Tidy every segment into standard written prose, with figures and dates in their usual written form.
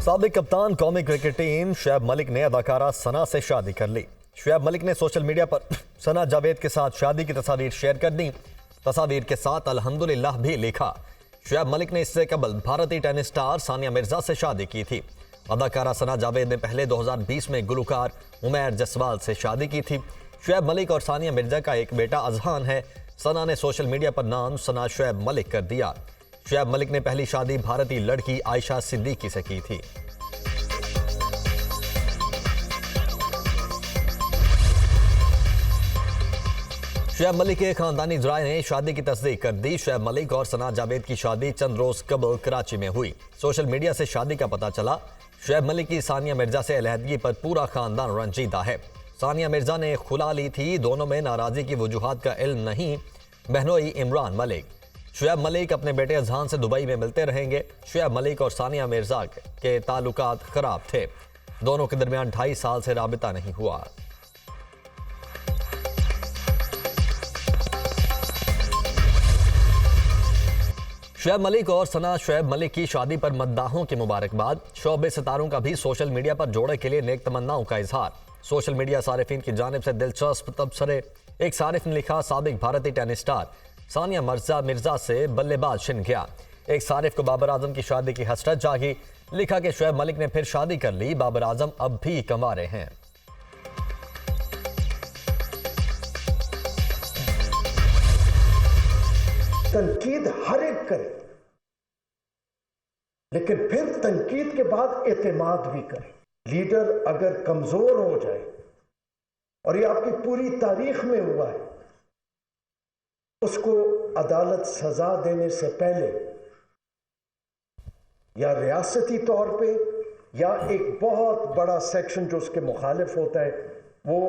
साबिक कप्तान कौमी क्रिकेट टीम शुएब मलिक ने अदाकारा सना से शादी कर ली। शुएब मलिक ने सोशल मीडिया पर सना जावेद के साथ शादी की तस्वीर शेयर कर दी। तस्वीर के साथ अल्हम्दुलिल्लाह भी लिखा। शुएब मलिक ने इससे कबल भारतीय टेनिस स्टार सानिया मिर्जा से शादी की थी। अदाकारा सना जावेद ने पहले 2020 में गुलकार उमैर जसवाल से शादी की थी। शुएब मलिक और सानिया मिर्जा का एक बेटा अजहान है। सना ने सोशल मीडिया पर नाम सना शुएब मलिक कर दिया। शुएब मलिक ने पहली शादी भारतीय लड़की आयशा सिद्दीकी से की थी। शुएब मलिक के खानदानी जराए ने शादी की तस्दीक कर दी। शुएब मलिक और सना जावेद की शादी चंद रोज कबल कराची में हुई। सोशल मीडिया से शादी का पता चला। शुएब मलिक की सानिया मिर्जा से अलहदगी पर पूरा खानदान रंजीदा है। सानिया मिर्जा ने खुला ली थी। दोनों में नाराजगी की वजूहात का इल्म नहीं। बहनोई इमरान मलिक। शुएब मलिक अपने बेटे अजहान से दुबई में मिलते रहेंगे। शुएब मलिक और सानिया मिर्जा के ताल्लुकात खराब थे। दोनों के दरमियान 2.5 साल से राबिता नहीं हुआ। शुएब मलिक और सना शुएब मलिक की शादी पर मद्दाहों की मुबारकबाद। शोबे सितारों का भी सोशल मीडिया पर जोड़े के लिए नेक तमन्नाओं का इजहार। सोशल मीडिया सारिफिन की जानिब से दिलचस्प तबसरे। एक सारिफ ने लिखा, साबिक भारतीय टेनिस स्टार सानिया मिर्जा से बल्लेबाज छिन गया। एक सारिफ को बाबर आजम की शादी की हसरत जागी। लिखा कि शुएब मलिक ने फिर शादी कर ली। बाबर आजम अब भी कंवारे हैं। तनकीद हर एक करे, लेकिन फिर तनकीद के बाद एतमाद भी करे। लीडर अगर कमजोर हो जाए, और ये आपकी पूरी तारीख में हुआ है, उसको अदालत सजा देने से पहले या रियासती तौर पे या एक बहुत बड़ा सेक्शन जो उसके मुखालिफ होता है, वो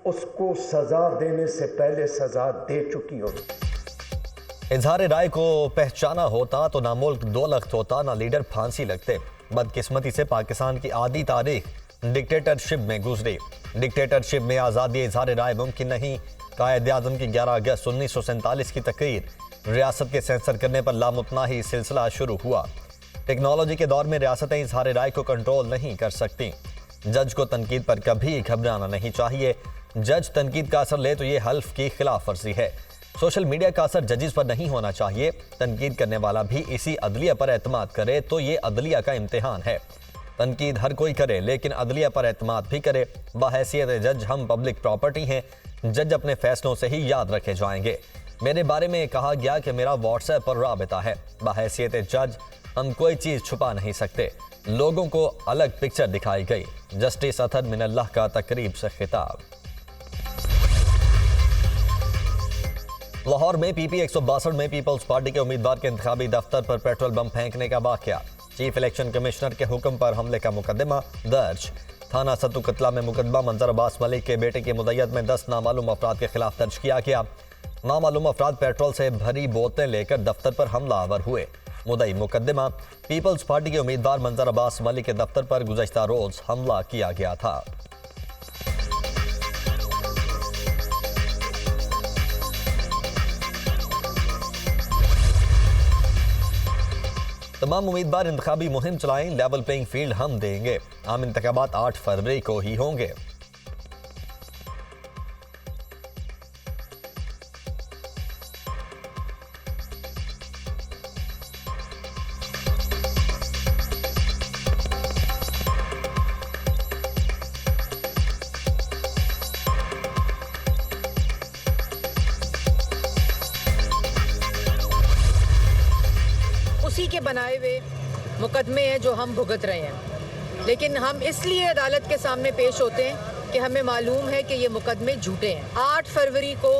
उसको सजा देने से पहले सजा दे चुकी होती। इजहार राय को पहचाना होता तो ना मुल्क दो लख्त होता, ना लीडर फांसी लगते। बदकिस्मती से पाकिस्तान की आधी तारीख डिक्टेटरशिप में गुजरी। डिक्टेटरशिप में आज़ादी इजहार राय मुमकिन नहीं। कायद-ए-आज़म की 11 अगस्त 1947 की तकरीर। रियासत के सेंसर करने पर लामुतनाही सिलसिला शुरू हुआ। टेक्नोलॉजी के दौर में रियासतें इजहार राय को कंट्रोल नहीं कर सकती। जज को तनकीद पर कभी घबराना नहीं चाहिए। जज तनकीद का असर ले तो ये हल्फ की खिलाफ वर्जी है। सोशल मीडिया का असर जजेस पर नहीं होना चाहिए। तनकीद करने वाला भी इसी अदलिया पर एतमाद करे तो ये अदलिया का इम्तिहान है। तनकीद हर कोई करे, लेकिन अदलिया पर एतमाद भी करे। बहैसियत जज हम पब्लिक प्रॉपर्टी हैं। जज अपने फैसलों से ही याद रखे जाएंगे। मेरे बारे में कहा गया कि मेरा व्हाट्सएप पर राबिता है। बहैसियत जज हम कोई चीज़ छुपा नहीं सकते। लोगों को अलग पिक्चर दिखाई गई। जस्टिस अतहर मिनल्लाह का तकरीब से खिताब। लाहौर में पीपी 162 में पीपल्स पार्टी के उम्मीदवार के इंतखाबी दफ्तर पर पेट्रोल बम फेंकने का वाकया। चीफ इलेक्शन कमिश्नर के हुक्म पर हमले का मुकदमा दर्ज। थाना सत्तू कतला में मुकदमा मंजर अब्बास मलिक के बेटे की मुद्दत में 10 नामालूम अफराद के खिलाफ दर्ज किया गया। नामालूम अफराद पेट्रोल से भरी बोतलें लेकर दफ्तर पर हमलावर हुए। मुद्दई मुकदमा पीपल्स पार्टी के उम्मीदवार मंजर अब्बास मलिक के दफ्तर पर गुज़श्ता रोज हमला किया गया था। तमाम उम्मीदवार इंतखाबी मुहिम चलाएं। लेवल प्लेइंग फील्ड हम देंगे। आम इंतखाबात 8 फरवरी को ही होंगे। उसी के बनाए हुए मुकदमे हैं जो हम भुगत रहे हैं, लेकिन हम इसलिए अदालत के सामने पेश होते हैं कि हमें मालूम है कि ये मुकदमे झूठे हैं। 8 फरवरी को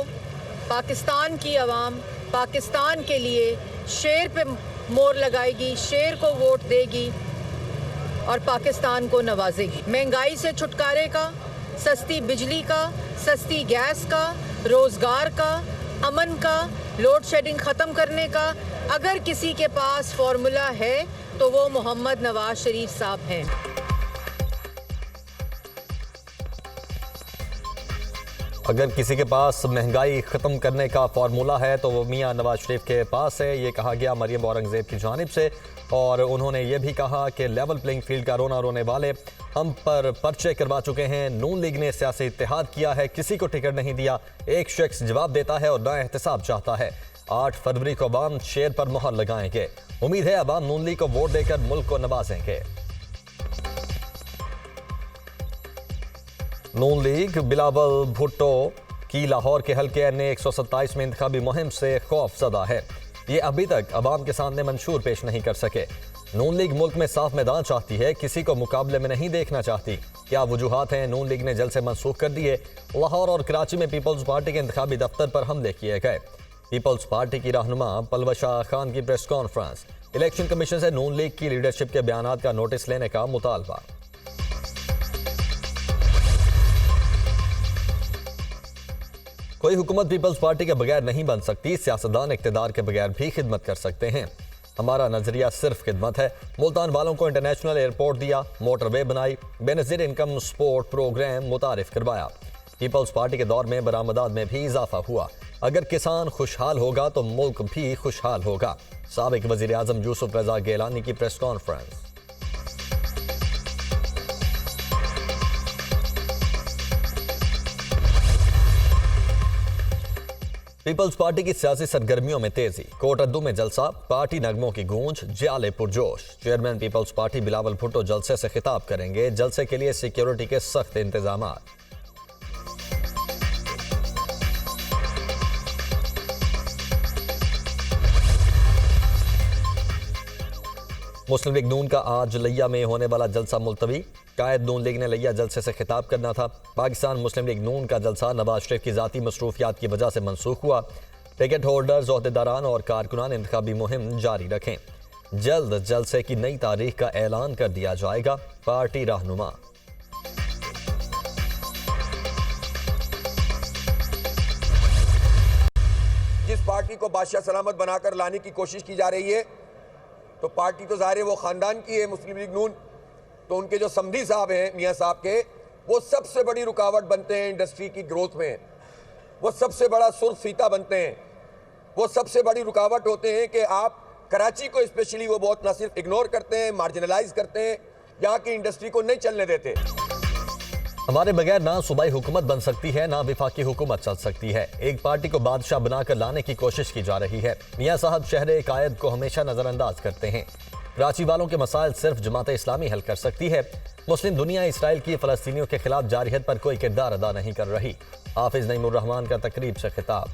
पाकिस्तान की आवाम पाकिस्तान के लिए शेर पे मोहर लगाएगी, शेर को वोट देगी और पाकिस्तान को नवाजेगी। महंगाई से छुटकारे का, सस्ती बिजली का, सस्ती गैस का, रोजगार का, अमन का, लोड शेडिंग ख़त्म करने का अगर किसी के पास फॉर्मूला है तो वो मोहम्मद नवाज शरीफ साहब हैं। अगर किसी के पास महंगाई ख़त्म करने का फार्मूला है तो वो मियां नवाज शरीफ के पास है, ये कहा गया मरियम औरंगज़ेब की जानिब से। और उन्होंने ये भी कहा कि लेवल प्लेइंग फील्ड का रोना रोने वाले हम पर पर्चे करवा चुके हैं। नून लीग ने सियासी इत्तेहाद किया है, किसी को टिकट नहीं दिया। एक शख्स जवाब देता है और नया एहतसाब चाहता है। 8 फरवरी को अवाम शेर पर मोहर लगाएंगे। उम्मीद है अवाम नून लीग को वोट देकर मुल्क को नवाजेंगे। नून लीग बिलावल भुट्टो की लाहौर के हल्के एन 127 में इंतखाबी मुहिम से खौफजदा है। ये अभी तक अवाम के सामने मंशूर पेश नहीं कर सके। नून लीग मुल्क में साफ मैदान चाहती है, किसी को मुकाबले में नहीं देखना चाहती। क्या वजूहात हैं? नून लीग ने जलसे मनसूख कर दिए। लाहौर और कराची में पीपल्स पार्टी के इंतखाबी दफ्तर पर हमले किए गए। पीपल्स पार्टी की रहनुमा पलवशा खान की प्रेस कॉन्फ्रेंस। इलेक्शन कमीशन से नून लीग की लीडरशिप के बयानात का नोटिस लेने का मुतालबा। कोई हुकूमत पीपल्स पार्टी के बगैर नहीं बन सकती। सियासतदान इक़्तिदार के बगैर भी खिदमत कर सकते हैं। हमारा नजरिया सिर्फ खिदमत है। मुल्तान वालों को इंटरनेशनल एयरपोर्ट दिया, मोटरवे बनाई, बेनज़ीर इनकम सपोर्ट प्रोग्राम मुतारिफ करवाया। पीपल्स पार्टी के दौर में बरामदात में भी इजाफा हुआ। अगर किसान खुशहाल होगा तो मुल्क भी खुशहाल होगा। साबिक वज़ीर आज़म यूसुफ रज़ा गिलानी की प्रेस कॉन्फ्रेंस। पीपल्स पार्टी की सियासी सरगर्मियों में तेजी। कोटद्दू में जलसा, पार्टी नगमों की गूंज, जियाले पुरजोश। Chairman peoples party Bilawal Bhutto जलसे से खिताब करेंगे। जलसे के लिए सिक्योरिटी के सख्त इंतजाम। मुस्लिम लीग नून का आज लिया में होने वाला जलसा मुलतवी। कायद नून लीग ने लिया जलसे से खिताब करना था। पाकिस्तान मुस्लिम लीग नून का जलसा नवाज शरीफ की ज़ाती मसरूफियात की वजह से मनसूख हुआ। टिकट होल्डर्स, ओहदेदारान और कारकुनान इंतखाबी मुहिम जारी रखें। जल्द जलसे की नई तारीख का ऐलान कर दिया जाएगा। पार्टी रहनुमा। जिस पार्टी को बादशाह सलामत बनाकर लाने की कोशिश की जा रही है, तो पार्टी तो ज़ाहिर है वो ख़ानदान की है मुस्लिम लीग नून, तो उनके जो समधी साहब हैं मियाँ साहब के, वो सबसे बड़ी रुकावट बनते हैं इंडस्ट्री की ग्रोथ में। वो सबसे बड़ा सुरफीता बनते हैं। वो सबसे बड़ी रुकावट होते हैं कि आप कराची को स्पेशली वो बहुत ना सिर्फ इग्नोर करते हैं, मार्जिनलाइज करते हैं, यहाँ की इंडस्ट्री को नहीं चलने देते। हमारे बगैर ना सूबाई हुकूमत बन सकती है, ना विफाकी हुकूमत चल सकती है। एक पार्टी को बादशाह बनाकर लाने की कोशिश की जा रही है। मियाँ साहब शहरे कायद को हमेशा नजरअंदाज करते हैं। कराची वालों के मसाइल सिर्फ जमात इस्लामी हल कर सकती है। मुस्लिम दुनिया इसराइल की फ़लस्तीनियों के खिलाफ जारहियत पर कोई किरदार अदा नहीं कर रही। हाफिज नईमुर रहमान का तकरीब से खिताब।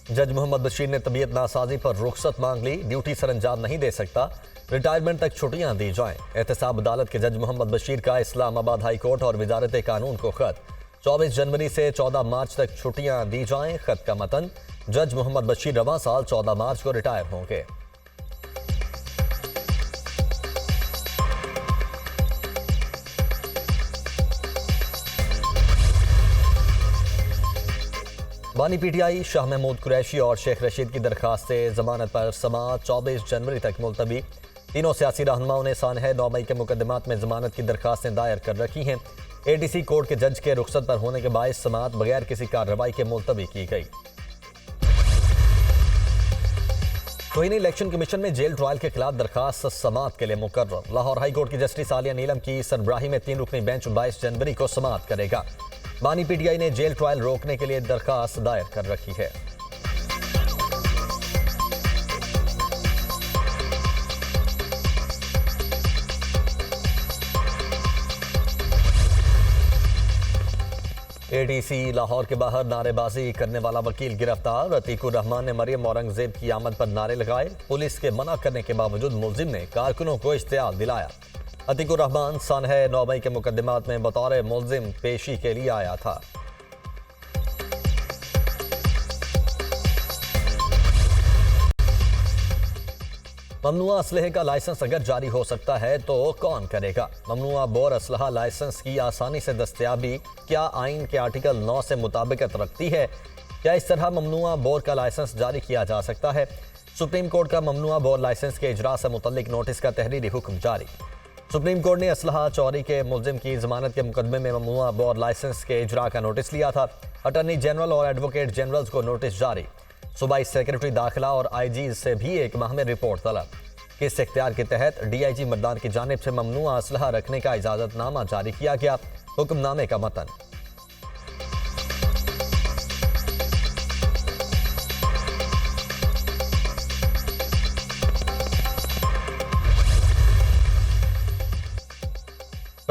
जज मोहम्मद बशीर ने तबीयत नासाजी पर रुख्सत मांग ली। ड्यूटी सर अंजाम नहीं दे सकता, रिटायरमेंट तक छुट्टियां दी जाएं। एहतसाब अदालत के जज मोहम्मद बशीर का इस्लामाबाद हाई कोर्ट और वजारत कानून को खत। 24 जनवरी से 14 मार्च तक छुट्टियां दी जाएं। खत का मतन, जज मोहम्मद बशीर रवां साल 14 मार्च को रिटायर होंगे। बानी पीटीआई शाह महमूद कुरैशी और शेख रशीद की दरखास्त से जमानत पर समाअत 24 जनवरी तक मुलतवी। तीनों सियासी रहनुमाओं ने सानह 9 मई के मुकदमात में जमानत की दरखास्तें दायर कर रखी हैं। एडीसी कोर्ट के जज के रुख्सत पर होने के बायस समाअत बगैर किसी कार्रवाई के मुलतवी की गई। कोहिनी इलेक्शन कमीशन में जेल ट्रायल के खिलाफ दरखास्त समाअत के लिए मुकर्रर। लाहौर हाई कोर्ट की जस्टिस आलिया नीलम की सरबराही में 3 रुकनी बेंच 22 जनवरी को समाअत करेगा। बानी पीटीआई ने जेल ट्रायल रोकने के लिए दरखास्त दायर कर रखी है। एडीसी लाहौर के बाहर नारेबाजी करने वाला वकील गिरफ्तार। अतीकुर रहमान ने मरियम औरंगजेब की आमद पर नारे लगाए। पुलिस के मना करने के बावजूद मुलजिम ने कारकुनों को इश्तियाल दिलाया। अतीकुर रहमान सानह 9 मई के मुकदमात में बतौर मुलजिम पेशी के लिए आया था। ममनुआ असलहे का लाइसेंस अगर जारी हो सकता है तो कौन करेगा? ममनुआ बोर असलहा लाइसेंस की आसानी से दस्तयाबी क्या आइन के आर्टिकल 9 से मुताबिकत रखती है? क्या इस तरह ममनुआ बोर का लाइसेंस जारी किया जा सकता है? सुप्रीम कोर्ट का ममनुआ बोर लाइसेंस के इजरा से मुतल्लिक नोटिस का तहरीरी हुक्म जारी। सुप्रीम कोर्ट ने असलहा चोरी के मुलजिम की जमानत के मुकदमे में ममनुआ बोर लाइसेंस के इजरा का नोटिस लिया था। अटॉर्नी जनरल और एडवोकेट जनरल्स को नोटिस जारी। सूबाई सेक्रेटरी दाखिला और IG से भी एक माह में रिपोर्ट तलब। किस इख्तियार के तहत DIG मर्दान की जानिब से ममनुआ असलहा रखने का इजाजतनामा जारी किया गया। हुक्मनामे का मतन।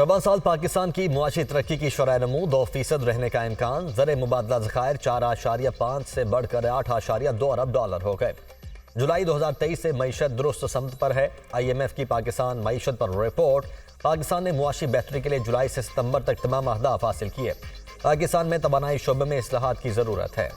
रबा साल पाकिस्तान की मुआशी तरक्की की शरह नमू 2% रहने का इम्कान। ज़र मुबादला ज़खायर 4.5 से बढ़कर 8.2 अरब डॉलर हो गए। जुलाई 2023 से मईशत दुरुस्त समत पर है। IMF की पाकिस्तान मईशत पर रिपोर्ट। पाकिस्तान ने मुआशी बेहतरी के लिए जुलाई से सितंबर तक तमाम अहदाफ हासिल किए। पाकिस्तान में तवानाई शोबे में इस्लाहात की ज़रूरत है।